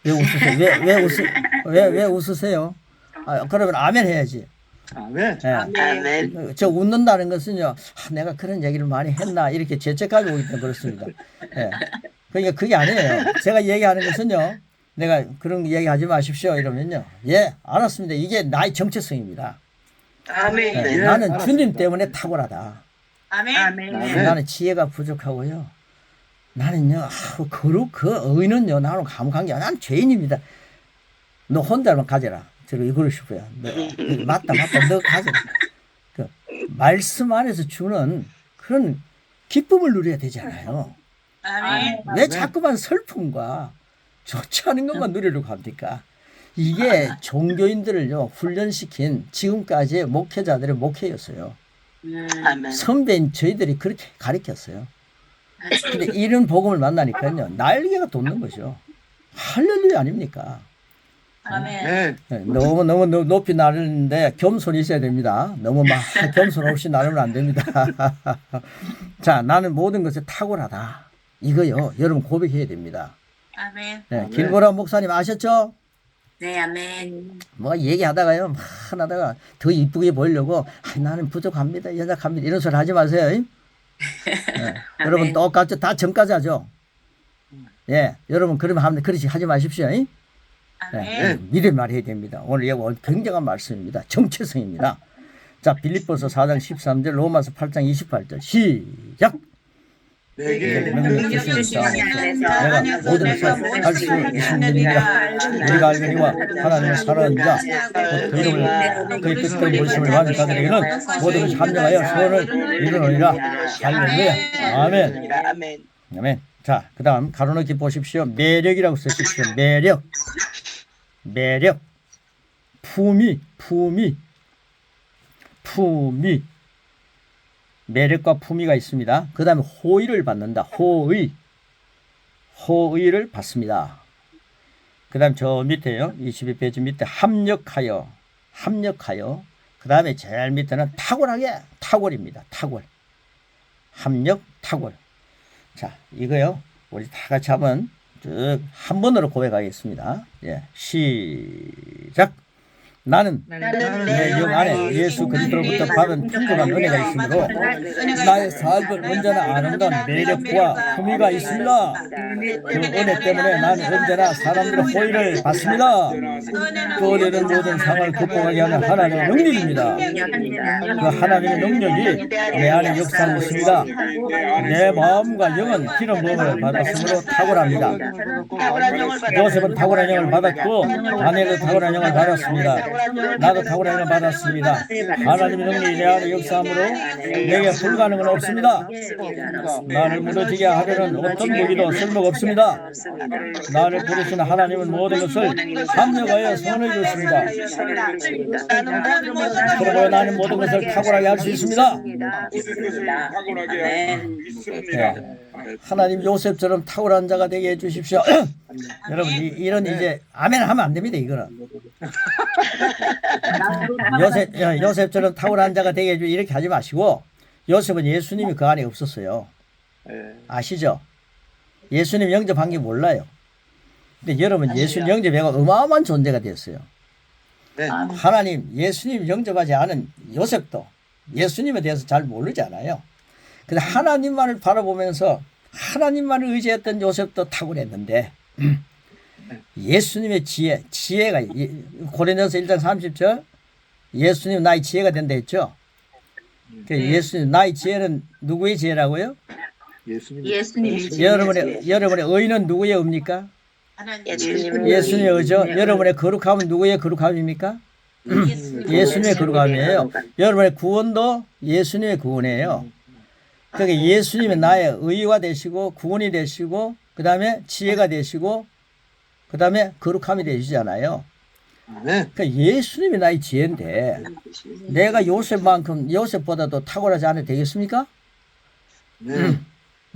왜 웃으세요? 왜 웃으세요? 그러면 아멘 해야지. 아멘. 아멘. 저 웃는다는 것은요, 내가 그런 얘기를 많이 했나 이렇게 죄책감이 오기 때문에 그렇습니다. 그러니까 그게 아니에요. 제가 얘기하는 것은요, 내가 그런 얘기 하지 마십시오 이러면요, 예, 알았습니다. 이게 나의 정체성입니다. 아멘. 나는 주님 때문에 탁월하다. 아멘. 나는 지혜가 부족하고요. 나는요, 그 의는요, 나는 감각한 게 아니라 나는 죄인입니다. 너 혼자만 가져라. 저를 이거를 싶어요. 맞다. 너 가져라. 그 말씀 안에서 주는 그런 기쁨을 누려야 되잖아요. 아멘. 왜 자꾸만 슬픔과 좋지 않은 것만 누리려고 합니까? 이게 종교인들을요 훈련시킨 지금까지의 목회자들의 목회였어요. 아멘. 선배인 저희들이 그렇게 가르쳤어요. 근데 이런 복음을 만나니까요 날개가 돋는 거죠. 할렐루야 아닙니까? 아멘. 네. 너무 높이 나르는데 겸손이 있어야 됩니다. 너무 막 겸손 없이 나르면 안 됩니다. 자, 나는 모든 것에 탁월하다. 이거요 여러분 고백해야 됩니다. 아멘. 네, 길보라 목사님 아셨죠? 네, 아멘. 뭐 얘기하다가요 막 하다가 더 이쁘게 보이려고 나는 부족합니다, 연약합니다 이런 소리 하지 마세요. 네, 여러분 똑같죠. 다 전까지 하죠. 예, 여러분 그러면 하면 그렇지 하지 마십시오. 네, 아멘. 미리 말해야 됩니다. 오늘 이거 굉장한 말씀입니다. 정체성입니다. 자, 빌립보서 4장 13절, 로마서 8장 28절 시작. 내게 능력 주시니까 내가 모든 것을 할 수 있습니다. 우리가 알거니와 하나님을 사랑하는 자, 곧 그 이름을 그의 뜻대로 모심을 받은 자들에게는 모든 것이 합력하여 소원을 이루느니라. 할렐루야. 아멘. 아멘. 아멘. 자, 그 다음 가로넣기 보십시오. 매력이라고 쓰십시오. 매력. 품위. 매력과 품위가 있습니다. 그 다음에 호의를 받는다. 호의를 받습니다. 그 다음 저 밑에요. 22페이지 밑에 합력하여. 그 다음에 제일 밑에는 탁월입니다. 합력. 자, 이거요. 우리 다 같이 한번 쭉 한 번으로 고백하겠습니다. 예, 시작. 나는 내 영 안에 예수 그리스도로부터 받은 풍성한 은혜가 있으므로 나의 삶은 언제나 아름다운 매력과 품위가 있습니다. 그 은혜 때문에 나는 언제나 사람들의 호의를 받습니다. 그 은혜는 모든 상황을 극복하게 하는 하나님의 능력입니다. 그 하나님의 능력이 내 안에 역사하고 있습니다. 내 마음과 영은 기름 부음을 받았으므로 탁월합니다. 요셉은 탁월한 영을 받았고 다니엘도 탁월한 영을 받았습니다. 나도 탁월한 영을 받았습니다. 하나님의 능력이 내 안에 역사함으로 내게 불가능은 없습니다. 나를 무너지게 하려는 어떤 무기도 쓸모가 없습니다. 나를 부르시는 하나님은 모든 것을 합력하여 선을 주십니다. 그러므로 나는 모든 것을 탁월하게 할 수 있습니다. 네. 하나님 요셉처럼 탁월한 자가 되게 해주십시오. 여러분 이런 이제 아멘 하면 안 됩니다. 이거는 요셉처럼 탁월한 자가 되게 해주 이렇게 하지 마시고 요셉은 예수님이 그 안에 없었어요. 아시죠? 예수님 영접한 게 몰라요. 근데 여러분 예수님 영접해가 어마어마한 존재가 됐어요. 하나님 예수님 영접하지 않은 요셉도 예수님에 대해서 잘 모르잖아요. 근데 하나님만을 바라보면서 하나님만을 의지했던 요셉도 탁월했는데 예수님의 지혜가 고린도서 1장 30절 예수님 나의 지혜가 된다 했죠. 예수님 나의 지혜는 누구의 지혜라고요? 예수님. 여러분의 의는 누구의 의입니까? 예수님. 예수님의 의죠. 여러분의 거룩함은 누구의 거룩함입니까? 예수님의 거룩함이에요. 여러분의 구원도 예수님의 구원이에요. 그러니까 예수님이 나의 의가 되시고 구원이 되시고 그 다음에 지혜가 되시고 그 다음에 거룩함이 되시잖아요. 그러니까 예수님이 나의 지혜인데 내가 요셉보다도 탁월하지 않아도 되겠습니까?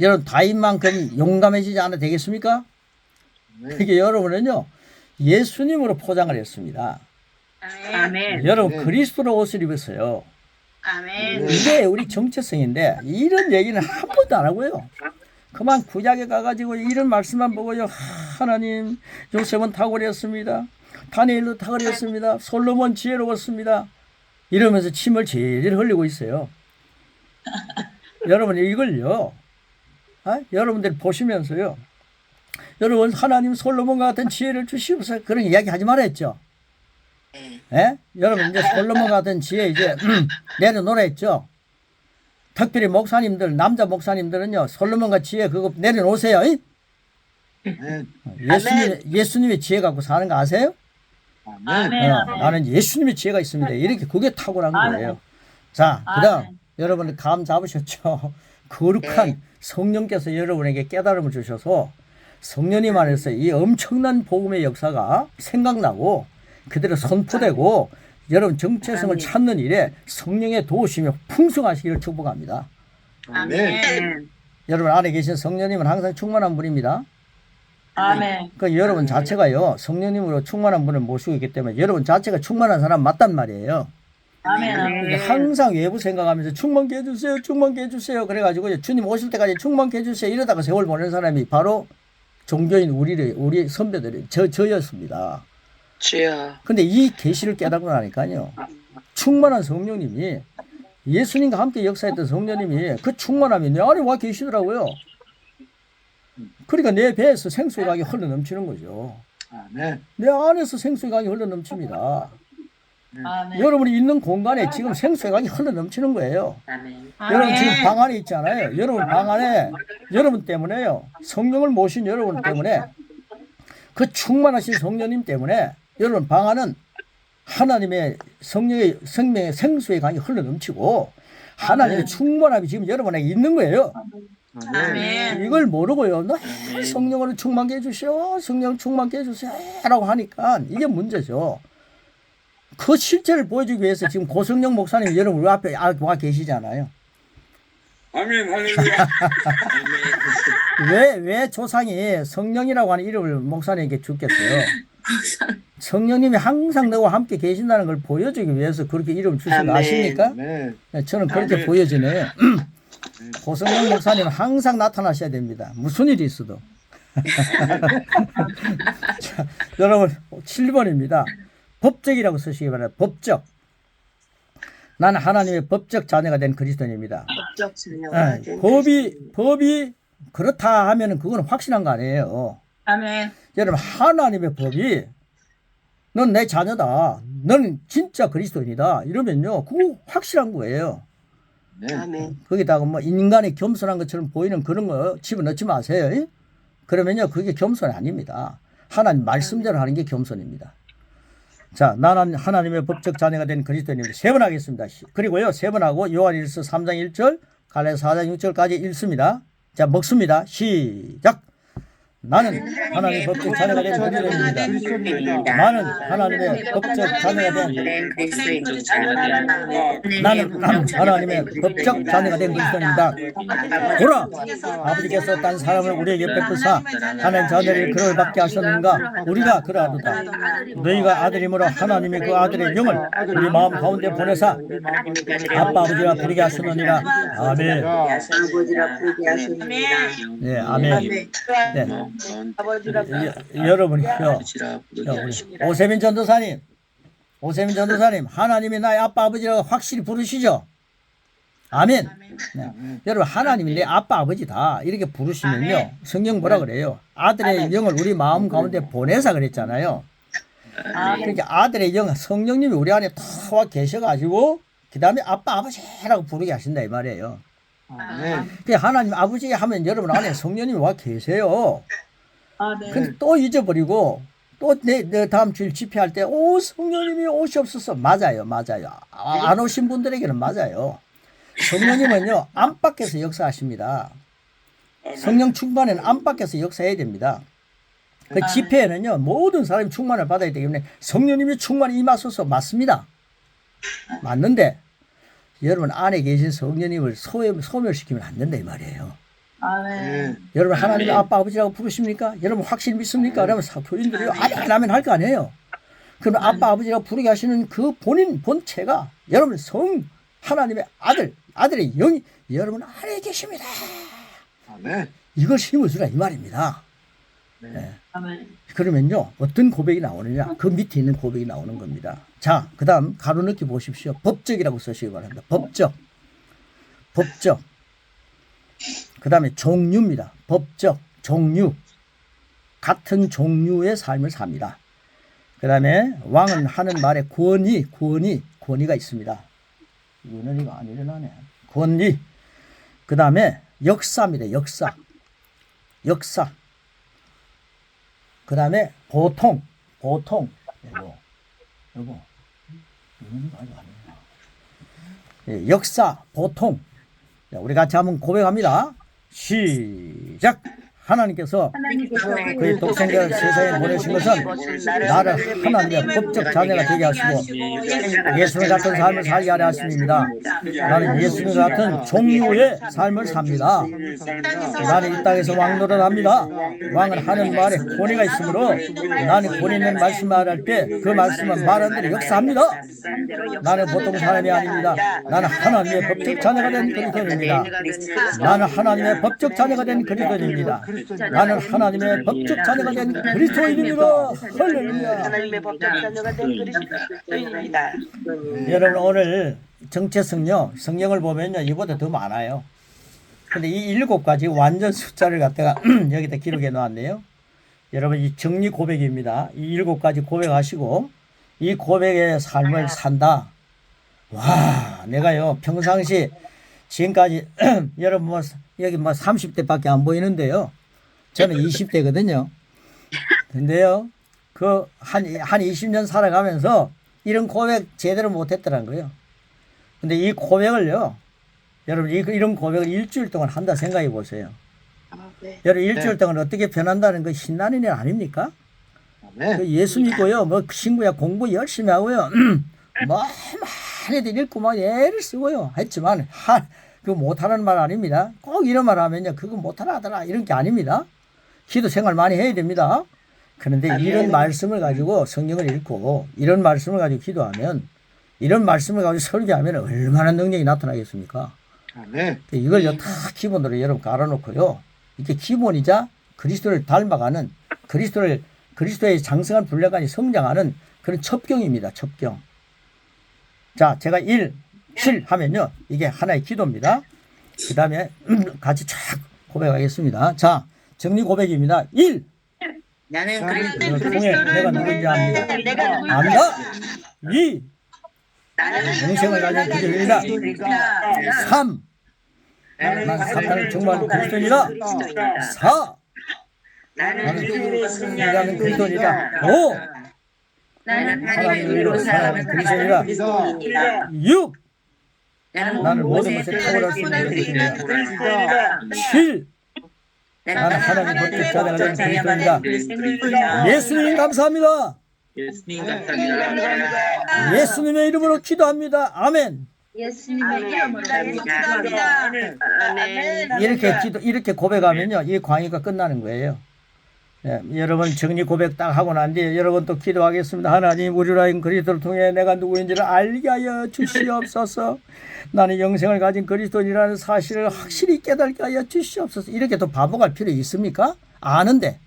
여러분 다윗만큼 용감해지지 않아도 되겠습니까? 그러니까 여러분은요 예수님으로 포장을 했습니다. 아멘. 여러분 그리스도로 옷을 입었어요. 아멘. 이게 우리 정체성인데 이런 얘기는 한 번도 안 하고요. 그만 구약에 가가지고 이런 말씀만 보고요. 하나님 요셉은 탁월했습니다. 다니엘도 탁월했습니다. 솔로몬 지혜로웠습니다. 이러면서 침을 질질 흘리고 있어요. 여러분 이걸요. 여러분들 보시면서요. 여러분 하나님 솔로몬과 같은 지혜를 주시옵소서 그런 이야기 하지 말았죠. 예? 여러분 이제 솔로몬 같은 지혜 이제 내려놓으라 했죠. 특별히 목사님들 남자 목사님들은요 솔로몬과 지혜 그거 내려놓으세요. 예수님의 지혜 갖고 사는 거 아세요? 아멘. 나는 예수님의 지혜가 있습니다. 이렇게 그게 탁월한 거예요. 자, 그다음 여러분 감 잡으셨죠? 거룩한 성령께서 여러분에게 깨달음을 주셔서 성령님 안에서 이 엄청난 복음의 역사가 생각나고 그대로 선포되고 여러분 정체성을 찾는 일에 성령의 도우심이 풍성하시기를 축복합니다. 아멘. 여러분 안에 계신 성령님은 항상 충만한 분입니다. 아멘. 그 여러분 자체가요 성령님으로 충만한 분을 모시고 있기 때문에 여러분 자체가 충만한 사람 맞단 말이에요. 아멘. 항상 외부 생각하면서 충만케 해주세요, 충만케 해주세요. 그래가지고 주님 오실 때까지 충만케 해주세요. 이러다가 세월 보낸 사람이 바로 종교인 우리 선배들이 저였습니다. 주여. 근데 이 계시를 깨닫고 나니까요 충만한 성령님이 예수님과 함께 역사했던 성령님이 그 충만함이 내 안에 와 계시더라고요. 그러니까 내 배에서 생수의 강이 흘러 넘치는 거죠. 아멘. 내 안에서 생수의 강이 흘러 넘칩니다. 아멘. 여러분이 있는 공간에 지금 생수의 강이 흘러 넘치는 거예요. 여러분 지금 방 안에 있잖아요. 여러분 방 안에 여러분 때문에요. 성령을 모신 여러분 때문에 그 충만하신 성령님 때문에 여러분 방 안은 하나님의 성령의 생명의 생수의 강이 흘러 넘치고 하나님의 충만함이 지금 여러분에게 있는 거예요. 아멘. 이걸 모르고요. 너 성령으로 충만케 해주시오. 성령 충만케 해주세요. 라고 하니까 이게 문제죠. 그 실체를 보여주기 위해서 지금 고성령 목사님 여러분 우리 앞에 와 계시잖아요. 아멘. 할렐루야. 왜 조상이 성령이라고 하는 이름을 목사님에게 줬겠어요? 성령님이 항상 너와 함께 계신다는 걸 보여주기 위해서 그렇게 이름을 주신 거 아십니까? 아멘. 네, 저는 그렇게 보여지네요. 고성령 목사님은 항상 나타나셔야 됩니다. 무슨 일이 있어도. 자, 여러분 7번입니다. 법적이라고 쓰시기 바랍니다. 법적. 나는 하나님의 법적 자녀가 된 그리스도인입니다. 법적 자녀가 된 법이 그렇다 하면은 그거는 확실한 거 아니에요. 아멘. 여러분 하나님의 법이 넌 내 자녀다. 너는 진짜 그리스도인이다. 이러면요 그거 확실한 거예요. 아멘. 거기다가 뭐 인간의 겸손한 것처럼 보이는 그런 거 집어넣지 마세요. 예? 그러면요 그게 겸손이 아닙니다. 하나님 말씀대로 하는 게 겸손입니다. 자, 나는 하나님의 법적 자녀가 된 그리스도인입니다. 세 번 하겠습니다. 그리고요 세 번 하고 요한일서 3장 1절 갈라디아 4장 6절까지 읽습니다. 자, 먹습니다. 시작. 나는 하나님의 법적 자녀가 된 그리스도인입니다. 나는 하나님의 법적 자녀가 된 나는 하나님의 법적 자녀가 된 그리스도입니다. 보라, 아버지께서 딴 사람을 우리에게 베푸사 하나님 자녀를 그를 받게 하셨는가? 우리가 그러하도다. 너희가 아들이므로 하나님의 그 아들의 영을 우리 마음 가운데 보내사 아빠 아버지라 부르게 하셨느니라. 아멘. 아버지라 부르게 하셨느니라. 네, 아멘. 네. 여러분이요. 오세민 전도사님, 하나님이 나의 아빠 아버지라고 확실히 부르시죠? 아멘. 네. 여러분 하나님이 내 아빠 아버지다 이렇게 부르시면요 성경 뭐라 그래요? 아들의 영을 우리 마음 가운데 보내사 그랬잖아요. 그러니까 아들의 영 성령님이 우리 안에 다 계셔가지고 그 다음에 아빠 아버지라고 부르게 하신다 이 말이에요. 그 하나님 아버지 하면 여러분 안에 성령님이 와 계세요. 근데 또 잊어버리고 또 내 다음 주일 집회할 때 오 성령님이 오시옵소서. 맞아요. 안 오신 분들에게는 맞아요. 성령님은요 안팎에서 역사하십니다. 성령 충만에는 안팎에서 역사해야 됩니다. 그 집회에는요 모든 사람이 충만을 받아야 되기 때문에 성령님이 충만히 임하소서. 맞습니다. 맞는데 여러분 안에 계신 성령님을 소멸시키면 안 된다 이 말이에요. 여러분 하나님 아빠 아버지라고 부르십니까? 여러분 확실히 믿습니까? 그러면 교인들이 아멘 아멘 할 거 아니에요. 그럼 아빠 아버지라고 부르게 하시는 그 본체가 여러분 하나님의 아들의 영이 여러분 안에 계십니다. 아멘. 이걸 심어주라 이 말입니다. 네. 그러면요 어떤 고백이 나오느냐 그 밑에 있는 고백이 나오는 겁니다. 자, 그 다음 가로 넣기 보십시오. 법적이라고 쓰시기 바랍니다. 법적 그 다음에 종류입니다. 법적 종류 같은 종류의 삶을 삽니다. 그 다음에 왕은 하는 말에 권위가 있습니다. 이거는 안 일어나네. 권위. 그 다음에 역사입니다. 역사. 그 다음에 보통. 여보, 이거는 아직 아니야. 예, 역사, 보통. 자, 우리 같이 한번 고백합니다. 시작! 하나님께서 그의 독생자를 세상에 보내신 것은 나를 하나님의 법적 자녀가 되게 하시고 예수님 같은 삶을 살게 하려 하심입니다. 나는 예수님 같은 종류의 삶을 삽니다. 나는 이 땅에서 왕노릇 합니다. 왕은 하는 말에 권위가 있으므로 나는 권위 있는 말씀 말할 때 그 말씀은 말하는 대로 역사합니다. 나는 보통 사람이 아닙니다. 나는 하나님의 법적 자녀가 된 그리스도인입니다. 나는 하나님의 법적 자녀가 된 그리스도인입니다. 나는 하나님의 법적 자녀가 된 그리스도인입니다. 할렐루야. 하나님의 법적 자녀가 된 그리스도인입니다. 여러분 오늘 정체성요 성경을 보면요 이보다 더 많아요. 근데 이 7가지 완전 숫자를 갖다가 여기다 기록해 놓았네요. 여러분 이 정리 고백입니다. 이 7가지 고백하시고 이 고백의 삶을 산다. 와 내가요 평상시 지금까지 여러분 뭐 여기 뭐 30대밖에 안 보이는데요. 저는 20대거든요. 근데요 그 한 20년 살아가면서 이런 고백 제대로 못했더란 거예요. 근데 이 고백을요 여러분 이런 고백을 일주일 동안 한다 생각해 보세요. 여러분 일주일 동안 어떻게 변한다는 거 신나는 일 아닙니까? 그 예수 믿고요 뭐 친구야 공부 열심히 하고요 뭐 많이들 읽고 막 애를 쓰고요 했지만 그거 못하는 말 아닙니다. 꼭 이런 말 하면요 그거 못하더라 이런 게 아닙니다. 기도 생활 많이 해야 됩니다. 그런데 이런 말씀을 가지고 성경을 읽고 이런 말씀을 가지고 기도하면 이런 말씀을 가지고 설교하면 얼마나 능력이 나타나겠습니까? 아멘. 이걸요 다 기본으로 여러분 깔아놓고요. 이게 기본이자 그리스도를 닮아가는 그리스도의 장성한 분량까지 성장하는 그런 첩경입니다. 첩경. 자, 제가 1, 7 하면요. 이게 하나의 기도입니다. 그 다음에 같이 쫙 고백하겠습니다. 자, 정리 고백입니다. 1. 나는 이걸 통해 내가 누구인지 압니다. 압니다. 2. 영생을 가진 그리스도입니다. 3. 나는 사탄을 정말 그리스도입니다. 4. 나는 죽음으로 승리하는 그리스도입니다. 5. 나는 하나님의 의로 살아가는 그리스도입니다. 6. 나는 모든 것에 탁월할 수 있는 그리스도입니다. 7. 나는 하나님 법적 자녀가 된 그리스도입니다. 예수님 감사합니다. 예수님의 이름으로 기도합니다. 아멘. 예수님의 이름으로 기도합니다. 이렇게 고백하면요, 이 강의가 끝나는 거예요. 예, 여러분 정리 고백 딱 하고 난 뒤에 여러분 또 기도하겠습니다. 하나님 우리로 하여금 그리스도를 통해 내가 누구인지를 알게 하여 주시옵소서. 나는 영생을 가진 그리스도인이라는 사실을 확실히 깨닫게 하여 주시옵소서. 이렇게 또 반복할 필요 있습니까? 아는데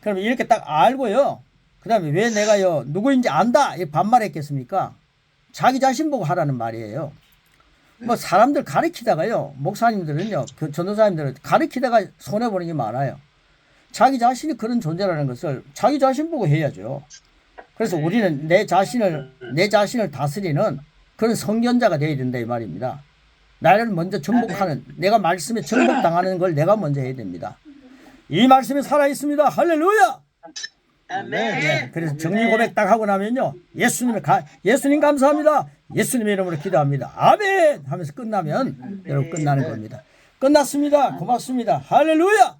그럼 이렇게 딱 알고요. 그 다음에 왜 내가요 누구인지 안다 이 반말했겠습니까? 자기 자신 보고 하라는 말이에요. 뭐 사람들 가르치다가요 목사님들은요 그 전도사님들은 가르치다가 손해보는 게 많아요. 자기 자신이 그런 존재라는 것을 자기 자신 보고 해야죠. 그래서 우리는 내 자신을 다스리는 그런 성견자가 되어야 된다 이 말입니다. 나를 먼저 정복하는 내가 말씀에 정복당하는 걸 내가 먼저 해야 됩니다. 이 말씀이 살아있습니다. 할렐루야. 네, 그래서 정리 고백 딱 하고 나면요 예수님 감사합니다. 예수님의 이름으로 기도합니다. 아멘 하면서 끝나면 여러분 끝나는 겁니다. 끝났습니다. 고맙습니다. 할렐루야.